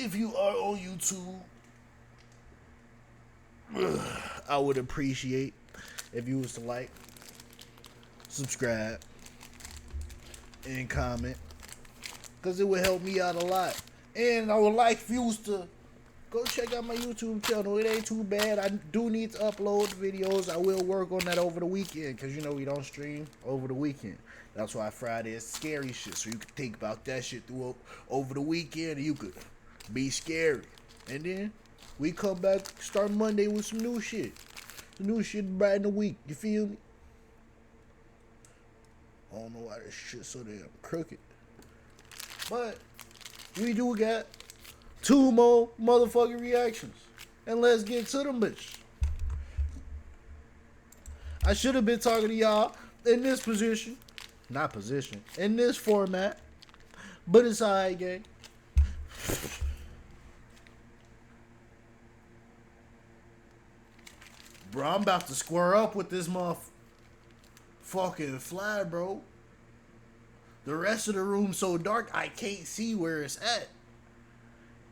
if you are on YouTube, I would appreciate if you was to like, subscribe, and comment, because it would help me out a lot. And I would like if you was to go check out my YouTube channel. It ain't too bad. I do need to upload videos. I will work on that over the weekend, because you know we don't stream over the weekend. That's why Friday is scary shit, so you can think about that shit through over the weekend, and you could be scary. And then we come back, start Monday with some new shit. Some new shit brighten the week. You feel me? I don't know why this shit's so damn crooked. But we do got 2 more motherfucking reactions. And let's get to them, bitch. I should have been talking to y'all in this position. Not position. In this format. But it's alright, gang. Bro, I'm about to square up with this motherfucking fly, bro. The rest of the room so dark, I can't see where it's at.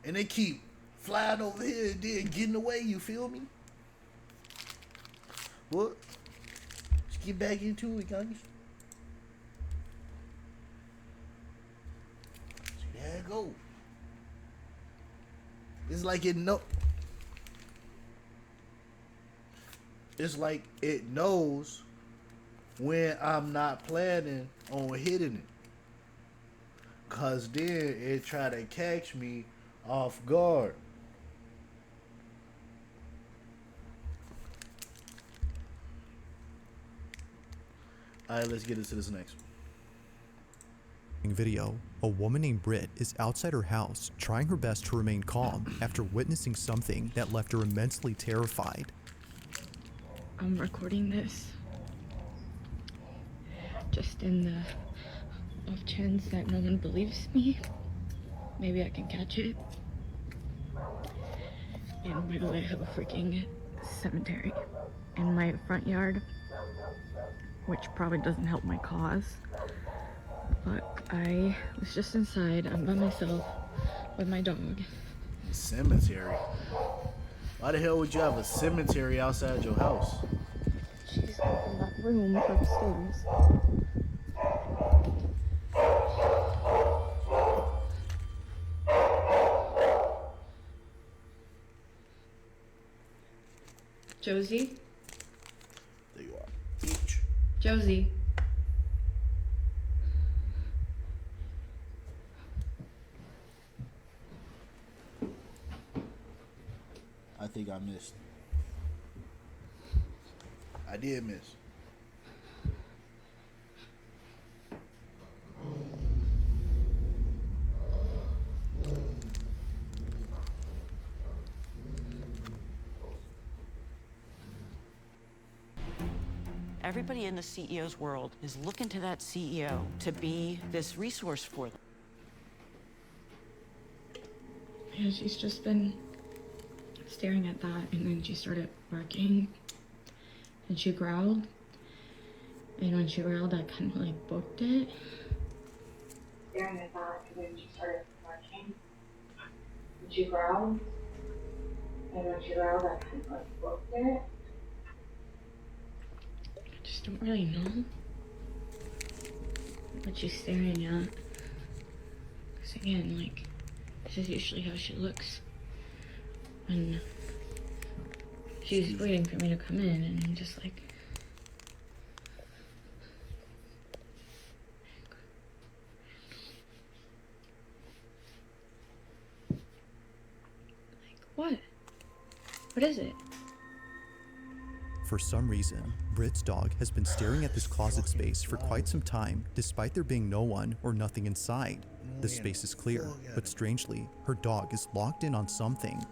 And they keep flying over here and then getting away, you feel me? What? Let's get back into it, guys. See, there it go. It's like it It's like it knows when I'm not planning on hitting it. Cause then it try to catch me off guard. Alright, let's get into this next one. Video, a woman named Britt is outside her house trying her best to remain calm after witnessing something that left her immensely terrified. I'm recording this just in the off chance that no one believes me. Maybe I can catch it. And we literally have a freaking cemetery in my front yard, which probably doesn't help my cause. But I was just inside. I'm by myself with my dog. Cemetery? Why the hell would you have a cemetery outside your house? She's in that room upstairs. Josie? There you are. Each. Josie? I think I missed. I did miss. Everybody in the CEO's world is looking to that CEO to be this resource for them. Yeah, she's just been staring at that, and then she started barking, and she growled, and when she growled, I kind of like booked it. Staring at that, and then she started barking, and she growled, and when she growled, I kind of like booked it. I just don't really know what she's staring at. Because again, like, this is usually how she looks when she's waiting for me to come in, and I'm just like, what? What is it? For some reason, Britt's dog has been staring at this closet space for quite some time, despite there being no one or nothing inside. The space is clear, but strangely, her dog is locked in on something.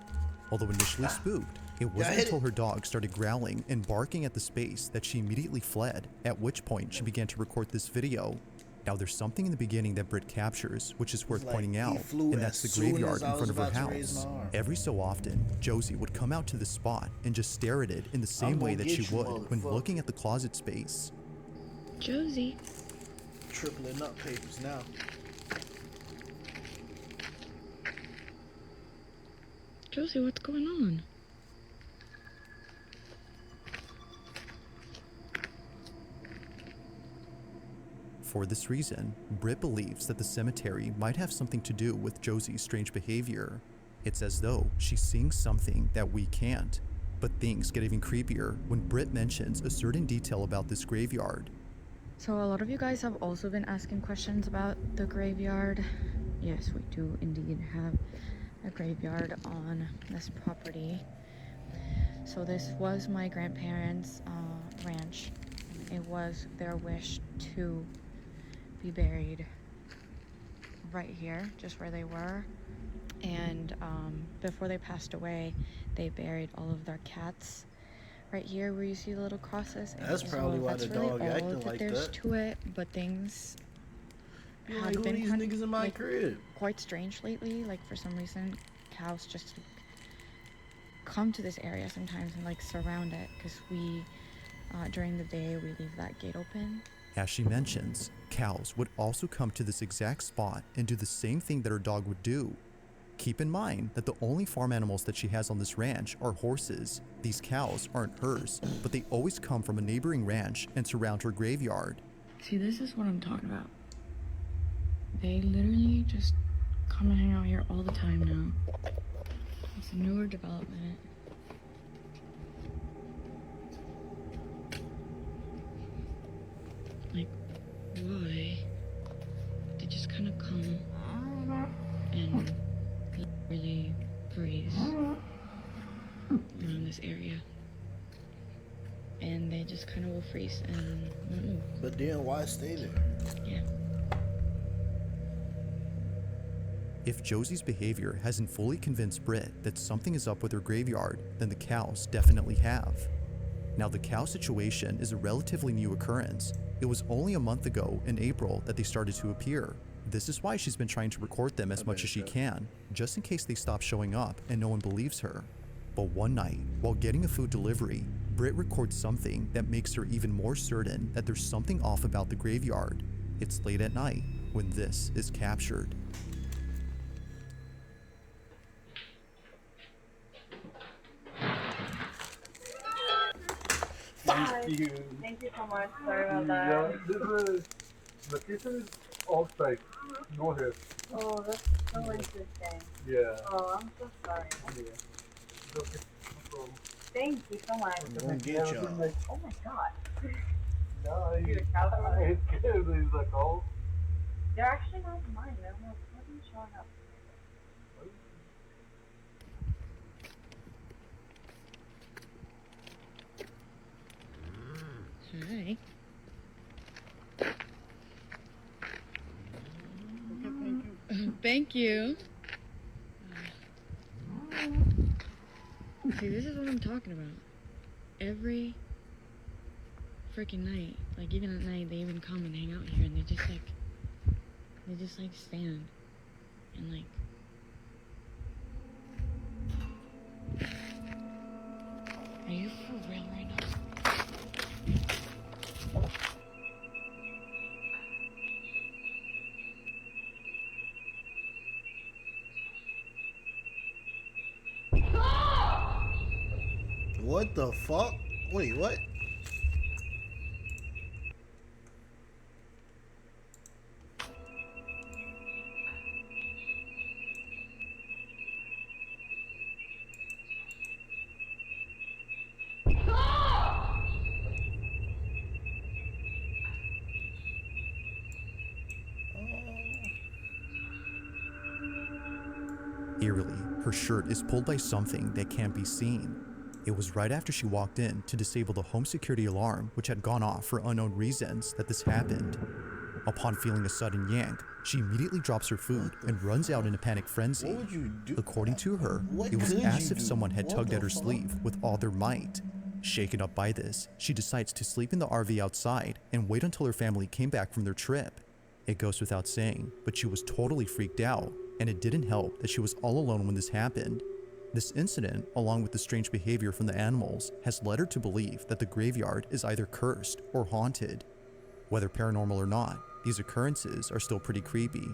Although initially spooked, it wasn't until her dog started growling and barking at the space that she immediately fled, at which point she began to record this video. Now there's something in the beginning that Britt captures, which is worth pointing out, and that's the graveyard in front of her house. Every so often, Josie would come out to the spot and just stare at it in the same way that she would when looking at the closet space. Josie. Tripling up papers now. Josie, what's going on? For this reason, Britt believes that the cemetery might have something to do with Josie's strange behavior. It's as though she's seeing something that we can't. But things get even creepier when Britt mentions a certain detail about this graveyard. So a lot of you guys have also been asking questions about the graveyard. Yes, we do indeed have a graveyard on this property. So this was my grandparents' ranch. It was their wish to be buried right here, just where they were. And before they passed away, they buried all of their cats right here where you see the little crosses. That's probably why the dog acting like there's that. to it, but things You have like, who been these niggas in my crib? quite strange lately. Like, for some reason, cows just come to this area sometimes and like surround it, because we during the day we leave that gate open. As she mentions, cows would also come to this exact spot and do the same thing that her dog would do. Keep in mind that the only farm animals that she has on this ranch are horses. These cows aren't hers, but they always come from a neighboring ranch and surround her graveyard. See, this is what I'm talking about. They literally just come and hang out here all the time now. It's a newer development. Like, why? They just kind of come and really graze around this area. And they just kind of will freeze and won't move. But then why stay there? Yeah. If Josie's behavior hasn't fully convinced Britt that something is up with her graveyard, then the cows definitely have. Now, the cow situation is a relatively new occurrence. It was only a month ago in April that they started to appear. This is why she's been trying to record them as much as she can, just in case they stop showing up and no one believes her. But one night, while getting a food delivery, Britt records something that makes her even more certain that there's something off about the graveyard. It's late at night when this is captured. Thank you. Thank you so much. Sorry about Yeah, that. this is the kitchen is outside. Go ahead. Oh, that's so interesting. Yeah. Oh, I'm so sorry. Yeah. Okay. No problem. Thank you so much. I'm gonna get Everything y'all. like, Oh my god. yeah, You're a cow. he's scared. He's like, oh. They're actually not mine. They're not showing up. Hi. Thank you. See, this is what I'm talking about. Every freaking night, like even at night, they even come and hang out here, and they just like stand and like. Are you for real right now? What the fuck? Wait, what? Eerily, her shirt is pulled by something that can't be seen. It was right after she walked in to disable the home security alarm, which had gone off for unknown reasons, that this happened. Upon feeling a sudden yank, she immediately drops her food and runs out in a panic frenzy. What would you do? According to her, What it was could as you if do? someone had What tugged the at her fuck? sleeve with all their might. Shaken up by this, she decides to sleep in the RV outside and wait until her family came back from their trip. It goes without saying, but she was totally freaked out, and it didn't help that she was all alone when this happened. This incident, along with the strange behavior from the animals, has led her to believe that the graveyard is either cursed or haunted. Whether paranormal or not, these occurrences are still pretty creepy.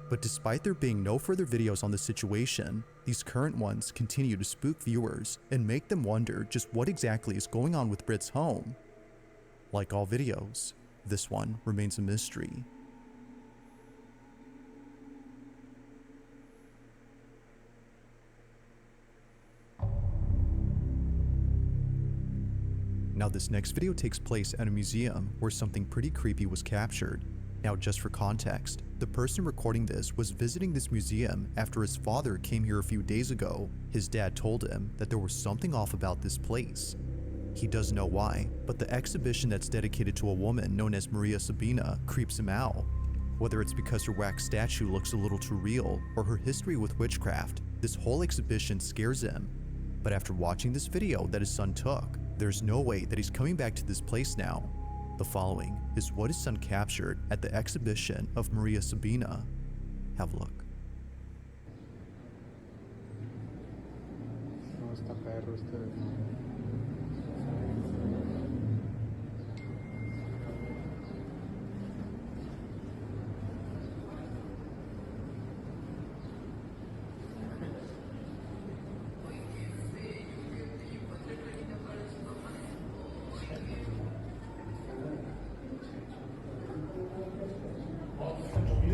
But despite there being no further videos on the situation, these current ones continue to spook viewers and make them wonder just what exactly is going on with Britt's home. Like all videos, this one remains a mystery. Now this next video takes place at a museum where something pretty creepy was captured. Now just for context, the person recording this was visiting this museum after his father came here a few days ago. His dad told him that there was something off about this place. He doesn't know why, but the exhibition that's dedicated to a woman known as Maria Sabina creeps him out. Whether it's because her wax statue looks a little too real or her history with witchcraft, this whole exhibition scares him. But after watching this video that his son took, there's no way that he's coming back to this place now. The following is what his son captured at the exhibition of Maria Sabina. Have a look. No, está perro este.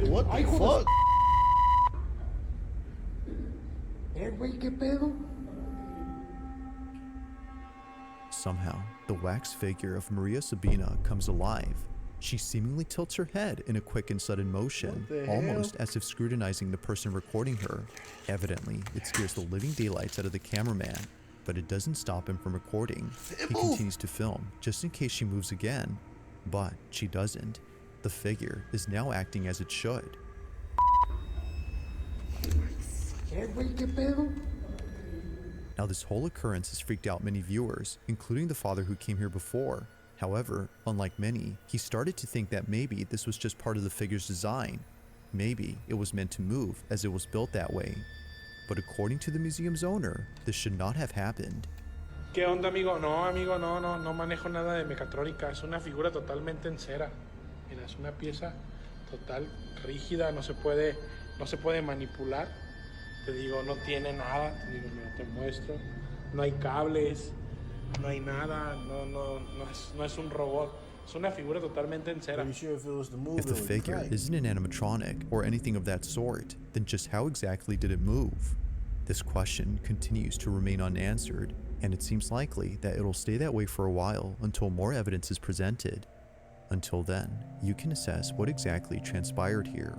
What the fuck? Güey, ¿qué pedo? Somehow, the wax figure of Maria Sabina comes alive. She seemingly tilts her head in a quick and sudden motion, almost as if scrutinizing the person recording her. Evidently, it scares the living daylights out of the cameraman, but it doesn't stop him from recording. He continues to film, just in case she moves again. But she doesn't. The figure is now acting as it should. Güey, ¿qué pedo? Now this whole occurrence has freaked out many viewers, including the father who came here before. However, unlike many, he started to think that maybe this was just part of the figure's design. Maybe it was meant to move as it was built that way. But according to the museum's owner, this should not have happened. ¿Qué onda, amigo? Amigo, no manejo nada de mecatrónica. Es una figura totalmente en cera. Mira, es una pieza total, rígida, no se puede manipular. Te digo, no tiene nada. Te digo, mira, te muestro. No hay cables, no hay nada, no es un robot. Es una figura totalmente en cera. If the figure isn't an animatronic or anything of that sort, then just how exactly did it move? This question continues to remain unanswered, and it seems likely that it'll stay that way for a while until more evidence is presented. Until then, you can assess what exactly transpired here.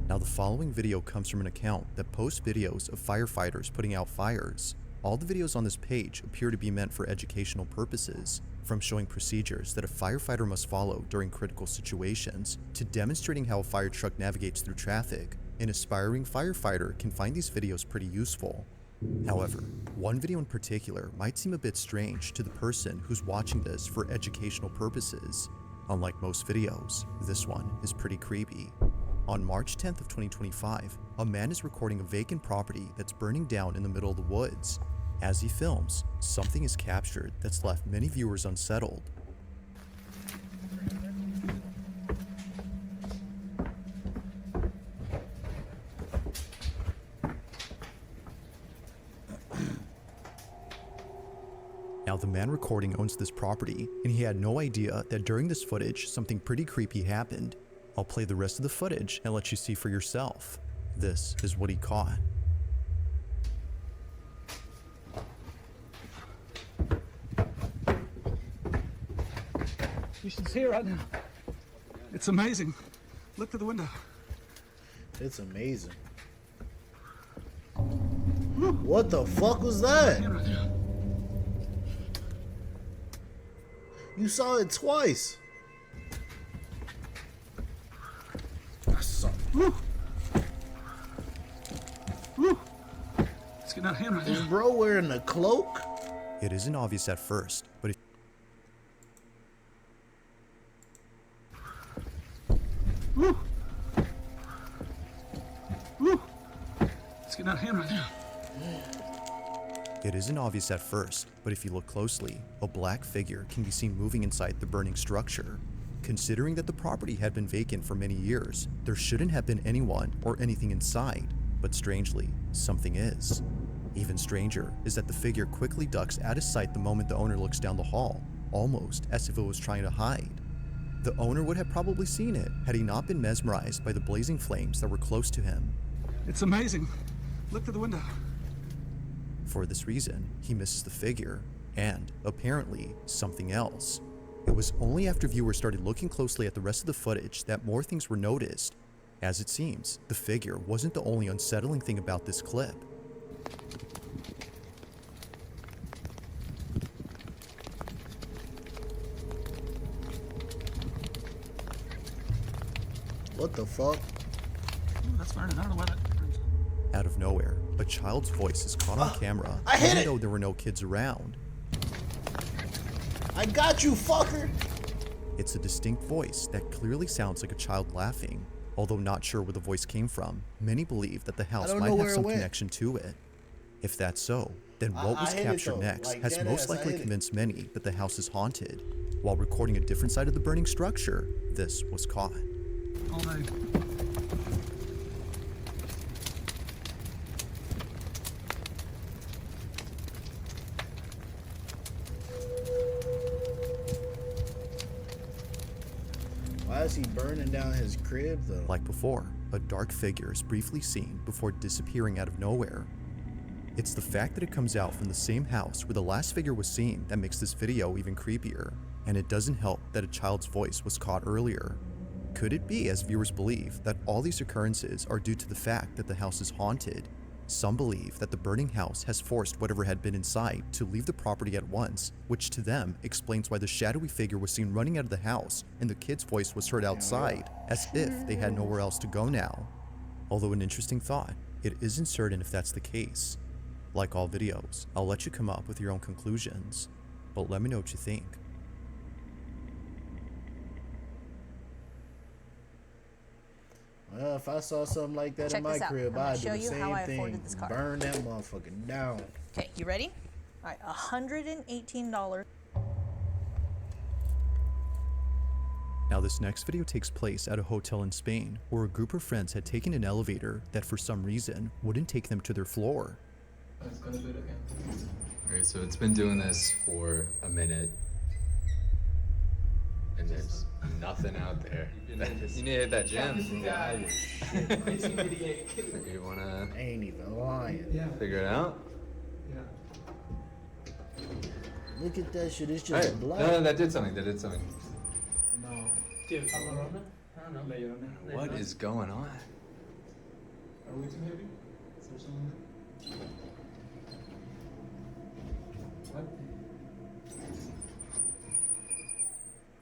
Now the following video comes from an account that posts videos of firefighters putting out fires. All the videos on this page appear to be meant for educational purposes, from showing procedures that a firefighter must follow during critical situations, to demonstrating how a fire truck navigates through traffic. An aspiring firefighter can find these videos pretty useful. However, one video in particular might seem a bit strange to the person who's watching this for educational purposes. Unlike most videos, this one is pretty creepy. On March 10th of 2025, a man is recording a vacant property that's burning down in the middle of the woods. As he films, something is captured that's left many viewers unsettled. Now the man recording owns this property, and he had no idea that during this footage something pretty creepy happened. I'll play the rest of the footage and let you see for yourself. This is what he caught. You should see it right now. It's amazing. Look through the window. It's amazing. What the fuck was that? Right there. You saw it twice. Woo. Woo. It's getting out of hand right Is there. bro wearing a cloak? It isn't obvious at first, but Woo. Woo. It's getting out of hand right there. It isn't obvious at first, but if you look closely, a black figure can be seen moving inside the burning structure. Considering that the property had been vacant for many years, there shouldn't have been anyone or anything inside, but strangely, something is. Even stranger is that the figure quickly ducks out of sight the moment the owner looks down the hall, almost as if it was trying to hide. The owner would have probably seen it had he not been mesmerized by the blazing flames that were close to him. It's amazing. Look through the window. For this reason, he misses the figure, and, apparently, something else. It was only after viewers started looking closely at the rest of the footage that more things were noticed. As it seems, the figure wasn't the only unsettling thing about this clip. What the fuck? Ooh, that's firing. I don't know why that. Out of nowhere, a child's voice is caught on camera, I hit even it! though there were no kids around. I got you, fucker! It's a distinct voice that clearly sounds like a child laughing. Although not sure where the voice came from, many believe that the house don't might know have where it some went. connection to it. If that's so, then what I was hit it captured though, next like has dead most ass, I likely hit it. convinced many that the house is haunted. While recording a different side of the burning structure, this was caught. All day. Why is he burning down his crib though? Like before, a dark figure is briefly seen before disappearing out of nowhere. It's the fact that it comes out from the same house where the last figure was seen that makes this video even creepier, and it doesn't help that a child's voice was caught earlier. Could it be, as viewers believe, that all these occurrences are due to the fact that the house is haunted? Some believe that the burning house has forced whatever had been inside to leave the property at once, which to them explains why the shadowy figure was seen running out of the house and the kid's voice was heard outside, as if they had nowhere else to go now. Although an interesting thought, it isn't certain if that's the case. Like all videos, I'll let you come up with your own conclusions, but let me know what you think. Well, if I saw something like that in my crib, I'd do the same thing. Burn that motherfucker down. Okay, you ready? All right, $118. Now this next video takes place at a hotel in Spain, where a group of friends had taken an elevator that for some reason wouldn't take them to their floor. Alright, so it's been doing this for a minute. And there's nothing out there. You need to hit that gym. You wanna I ain't even lying. figure it out? Look at that shit. It's just Alright, black. no, that did something. That did something. No. What is going on? Are we too heavy? Is there something there? What?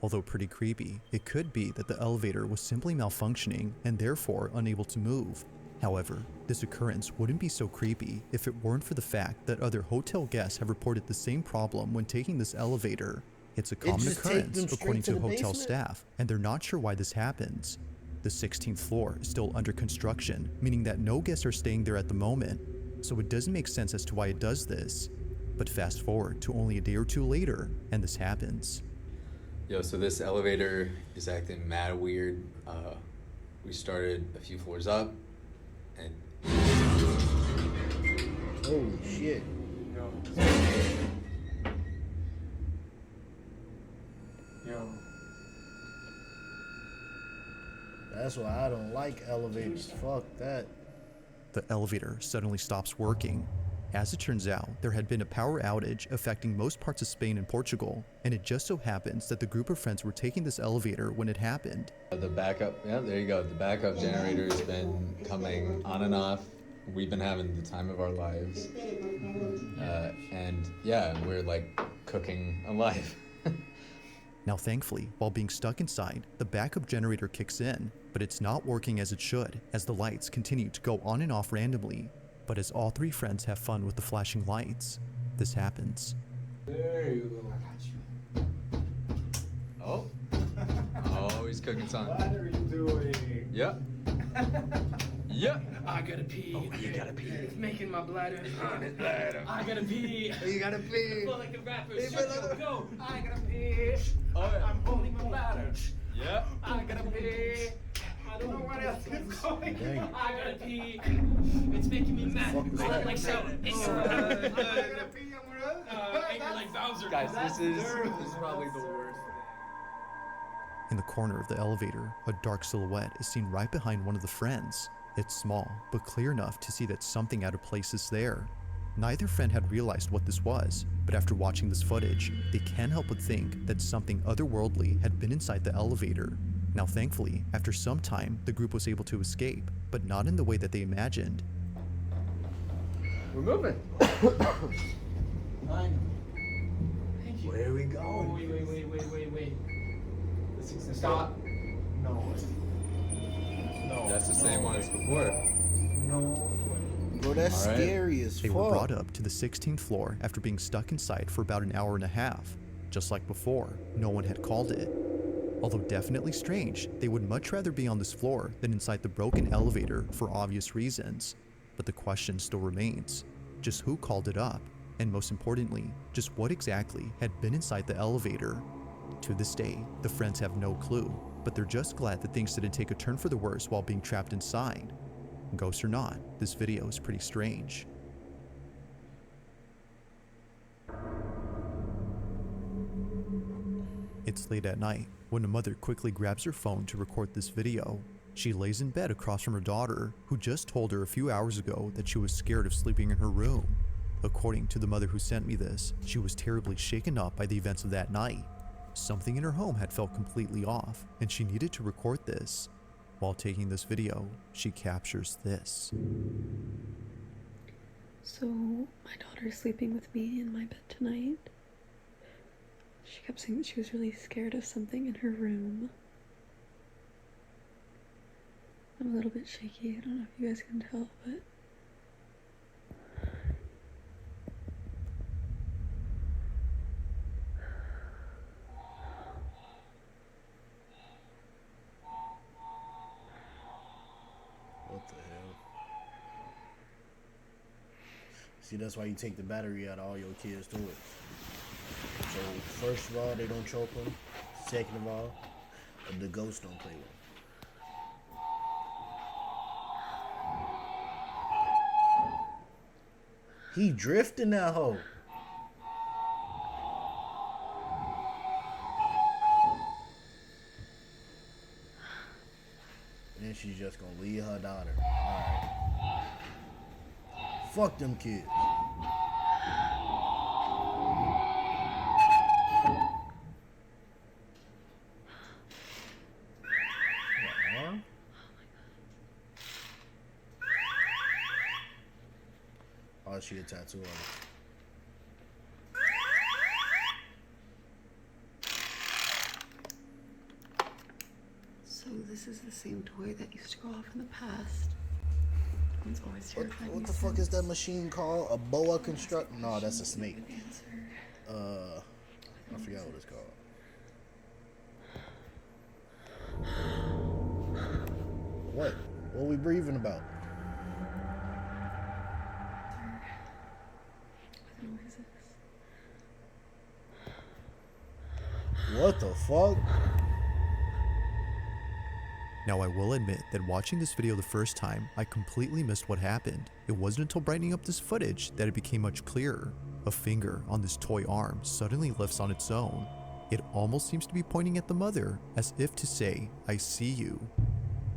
Although pretty creepy, it could be that the elevator was simply malfunctioning and therefore unable to move. However, this occurrence wouldn't be so creepy if it weren't for the fact that other hotel guests have reported the same problem when taking this elevator. It's a common just take occurrence them straight according to to the hotel basement? staff, and they're not sure why this happens. The 16th floor is still under construction, meaning that no guests are staying there at the moment, so it doesn't make sense as to why it does this. But fast forward to only a day or two later, and this happens. Yo, so this elevator is acting mad weird. We started a few floors up, and Holy shit. Yo. That's why I don't like elevators. Fuck that. The elevator suddenly stops working. As it turns out, there had been a power outage affecting most parts of Spain and Portugal, and it just so happens that the group of friends were taking this elevator when it happened. the backup, yeah, there you go. The backup generator has been coming on and off. We've been having the time of our lives. And yeah, we're like cooking alive. Now thankfully, while being stuck inside, the backup generator kicks in, but it's not working as it should, as the lights continue to go on and off randomly. But as all three friends have fun with the flashing lights, this happens. There you go. I got you. Oh, he's cooking something. What are you doing? Yep. Yeah. I gotta pee. Oh, you gotta pee. It's making my bladder. I gotta pee. You gotta pee. I feel like the rapper. Hey, Shut brother. up, go. I gotta pee. I'm holding my bladder. Yeah. I gotta pee. I don't know what else is going. Dang. I gotta pee. It's making me mad. fuck is I that? don't like shouting. I gotta pee. Angry like Bowser. Guys, this is probably the worst. In the corner of the elevator, a dark silhouette is seen right behind one of the friends. It's small, but clear enough to see that something out of place is there. Neither friend had realized what this was, but after watching this footage, they can't help but think that something otherworldly had been inside the elevator. Now thankfully, after some time, the group was able to escape, but not in the way that they imagined. We're moving. Thank you. Where are we Oh, going? wait. Stop. No. No. That's the same one as before. No. Bro, that's All right. scary as They fuck. were brought up to the 16th floor after being stuck inside for about an hour and a half. Just like before, no one had called it. Although definitely strange, they would much rather be on this floor than inside the broken elevator for obvious reasons. But the question still remains, just who called it up? And most importantly, just what exactly had been inside the elevator? To this day, the friends have no clue, but they're just glad that things didn't take a turn for the worse while being trapped inside. Ghost or not, this video is pretty strange. It's late at night when a mother quickly grabs her phone to record this video. She lays in bed across from her daughter, who just told her a few hours ago that she was scared of sleeping in her room. According to the mother who sent me this, she was terribly shaken up by the events of that night. Something in her home had felt completely off, and she needed to record this. While taking this video, she captures this. So, my daughter's sleeping with me in my bed tonight. She kept saying that she was really scared of something in her room. I'm a little bit shaky. I don't know if you guys can tell, but... What the hell? See, that's why you take the battery out of all your kids' toys. So, first of all, they don't choke them. Second of all, the ghosts don't play with them. He drifting that hoe. Then she's just gonna leave her daughter. Alright. Fuck them kids. Oh, she a tattoo artist. So this is the same toy that used to go off in the past. One's always terrified What me the fuck is since. that machine called? A boa construct? No, that's a snake. I forgot what it's called. What? What are we breathing about? What the fuck? Now I will admit that watching this video the first time, I completely missed what happened. It wasn't until brightening up this footage that it became much clearer. A finger on this toy arm suddenly lifts on its own. It almost seems to be pointing at the mother, as if to say, I see you.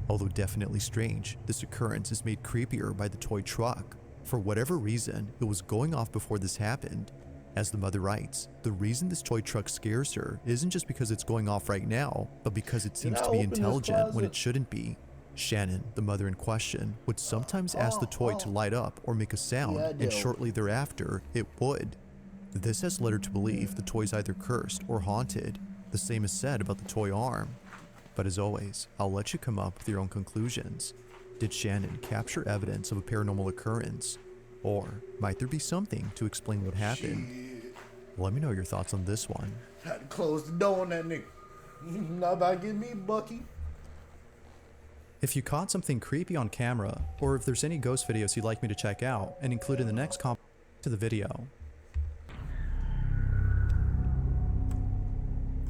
Although definitely strange, this occurrence is made creepier by the toy truck. For whatever reason, it was going off before this happened. As the mother writes, the reason this toy truck scares her isn't just because it's going off right now, but because it seems to be intelligent when it shouldn't be. Shannon, the mother in question, would sometimes ask the toy to light up or make a sound, and shortly thereafter, it would. This has led her to believe the toy's either cursed or haunted. The same is said about the toy arm. But as always, I'll let you come up with your own conclusions. Did Shannon capture evidence of a paranormal occurrence? Or might there be something to explain what happened? Let me know your thoughts on this one. Had to close the door on that nigga. Not about getting me, Bucky. If you caught something creepy on camera, or if there's any ghost videos you'd like me to check out and include in the next comment to the video.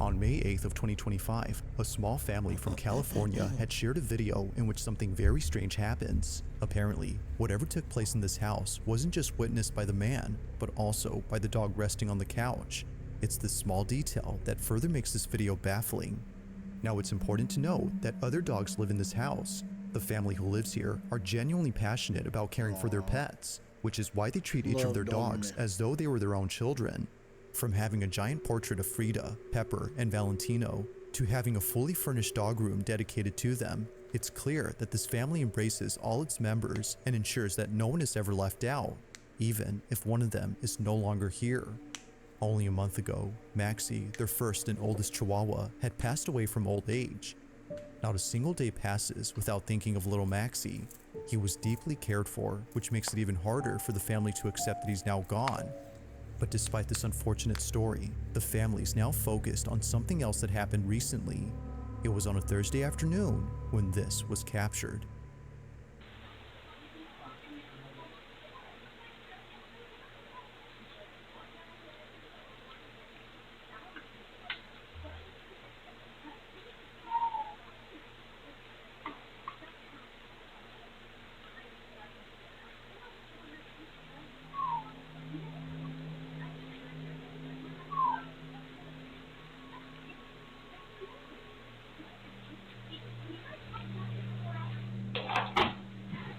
On May 8th of 2025, a small family from California had shared a video in which something very strange happens. Apparently, whatever took place in this house wasn't just witnessed by the man, but also by the dog resting on the couch. It's this small detail that further makes this video baffling. Now, it's important to note that other dogs live in this house. The family who lives here are genuinely passionate about caring for their pets, which is why they treat each of their dogs as though they were their own children. From having a giant portrait of Frida, Pepper, and Valentino, to having a fully furnished dog room dedicated to them, it's clear that this family embraces all its members and ensures that no one is ever left out, even if one of them is no longer here. Only a month ago, Maxie, their first and oldest Chihuahua, had passed away from old age. Not a single day passes without thinking of little Maxie. He was deeply cared for, which makes it even harder for the family to accept that he's now gone. But despite this unfortunate story, the family's now focused on something else that happened recently. It was on a Thursday afternoon when this was captured.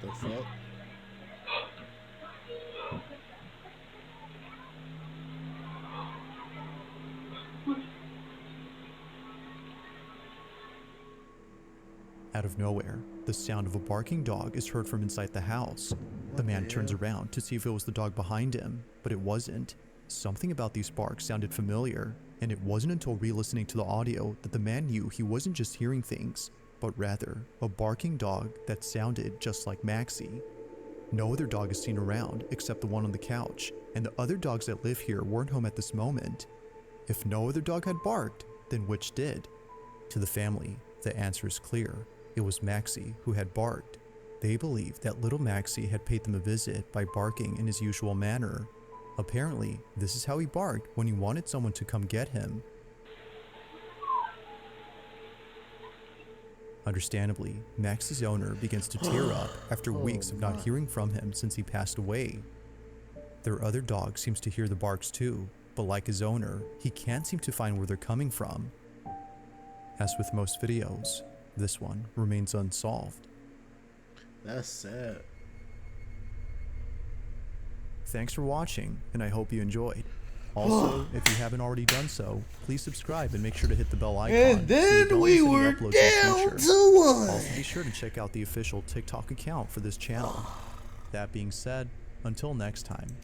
The fuck? Out of nowhere, the sound of a barking dog is heard from inside the house. The man turns around to see if it was the dog behind him, but it wasn't. Something about these barks sounded familiar, and it wasn't until re-listening to the audio that the man knew he wasn't just hearing things, but rather a barking dog that sounded just like Maxie. No other dog is seen around except the one on the couch, and the other dogs that live here weren't home at this moment. If no other dog had barked, then which did? To the family, the answer is clear. It was Maxie who had barked. They believe that little Maxie had paid them a visit by barking in his usual manner. Apparently, this is how he barked when he wanted someone to come get him. Understandably, Max's owner begins to tear up after weeks of not hearing from him since he passed away. Their other dog seems to hear the barks too, but like his owner, he can't seem to find where they're coming from. As with most videos, this one remains unsolved. That's sad. Thanks for watching, and I hope you enjoyed. Also, if you haven't already done so, please subscribe and make sure to hit the bell icon. And then so we were down to one. Also, be sure to check out the official TikTok account for this channel. That being said, until next time.